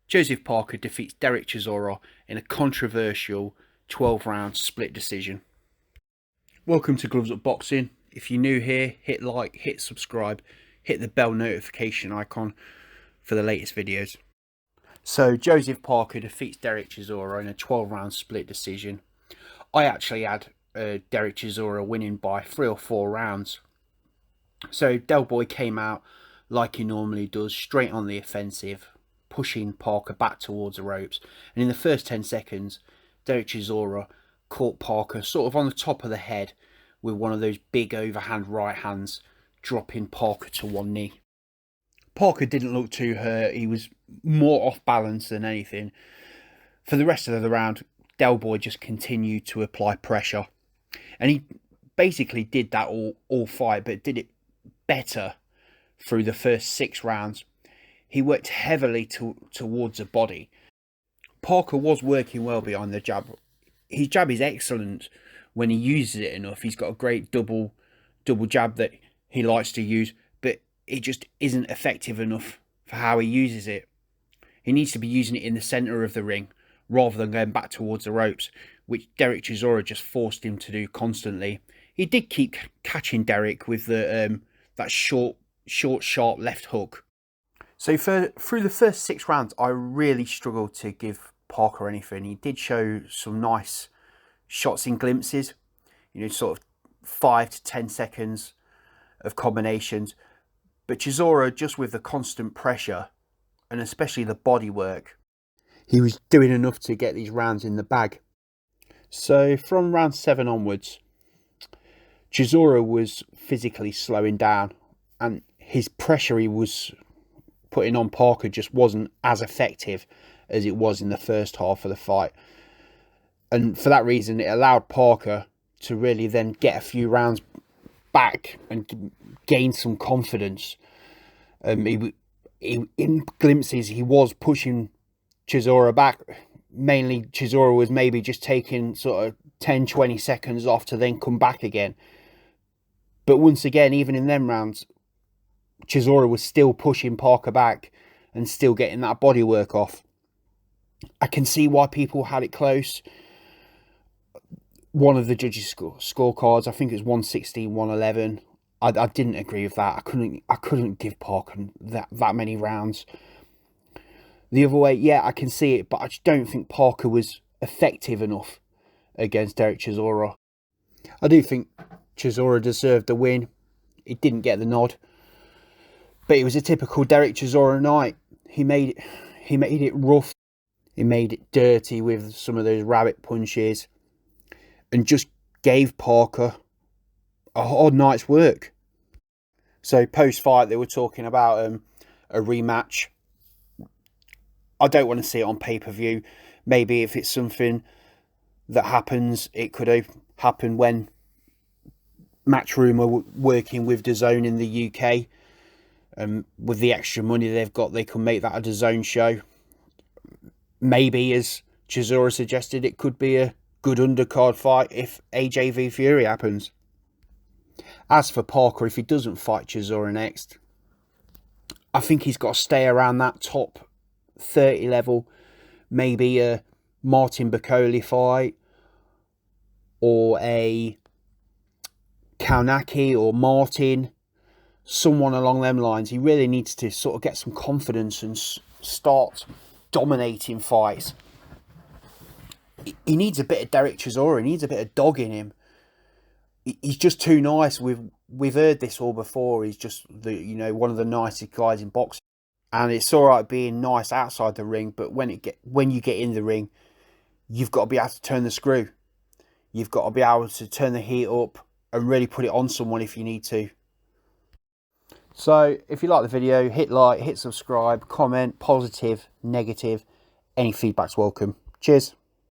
Joseph Parker defeats Derek Chisora in a controversial 12-round split decision. Welcome to Gloves Up Boxing. If you're new here, hit like, hit subscribe, hit the bell notification icon for the latest videos. So Joseph Parker defeats Derek Chisora in a 12-round split decision. I actually had Derek Chisora winning by 3 or 4 rounds. So Del Boy came out like he normally does, straight on the offensive, pushing Parker back towards the ropes. And in the first 10 seconds, Derek Chisora caught Parker sort of on the top of the head with one of those big overhand right hands, dropping Parker to one knee. Parker didn't look too hurt. He was more off balance than anything. For the rest of the round, Del Boy just continued to apply pressure. And he basically did that all fight, but did it better through the first 6 rounds. He worked heavily towards the body. Parker was working well behind the jab. His jab is excellent when he uses it enough. He's got a great double jab that he likes to use, but it just isn't effective enough for how he uses it. He needs to be using it in the centre of the ring rather than going back towards the ropes, which Derek Chisora just forced him to do constantly. He did keep catching Derek with the that short, sharp left hook. So through the first 6 rounds, I really struggled to give Parker anything. He did show some nice shots in glimpses, sort of 5 to 10 seconds of combinations. But Chisora, just with the constant pressure, and especially the body work, he was doing enough to get these rounds in the bag. So from round 7 onwards, Chisora was physically slowing down, and his pressure he was putting on Parker just wasn't as effective as it was in the first half of the fight. And for that reason, it allowed Parker to really then get a few rounds back and gain some confidence. In glimpses, he was pushing Chisora back. Mainly, Chisora was maybe just taking sort of 10-20 seconds off to then come back again. But once again, even in them rounds, Chisora was still pushing Parker back and still getting that body work off. I can see why people had it close. One of the judges' scorecards, I think it was 116, 111. I didn't agree with that. I couldn't give Parker that many rounds. The other way, yeah, I can see it, but I just don't think Parker was effective enough against Derek Chisora. I do think Chisora deserved the win. He didn't get the nod, but it was a typical Derek Chisora night. He made it rough. He made it dirty with some of those rabbit punches, and just gave Parker a hard night's work. So post-fight, they were talking about a rematch. I don't want to see it on pay-per-view. Maybe if it's something that happens, it could happen when Matchroom are working with DAZN in the UK. With the extra money they've got, they can make that a DAZN show. Maybe, as Chisora suggested, it could be a good undercard fight if AJ v Fury happens. As for Parker, if he doesn't fight Chisora next, I think he's got to stay around that top 30 level. Maybe a Martin Bakole fight, or a Kaunaki or Martin, someone along them lines. He really needs to sort of get some confidence and start dominating fights. He needs a bit of Derek Chisora. He needs a bit of dog in him. He's just too nice. We've heard this all before. He's just one of the nicest guys in boxing, and it's all right being nice outside the ring, but when you get in the ring, you've got to be able to turn the screw. You've got to be able to turn the heat up and really put it on someone if you need to. So if you like the video, hit like, hit subscribe, comment, positive, negative, any feedback's welcome. Cheers.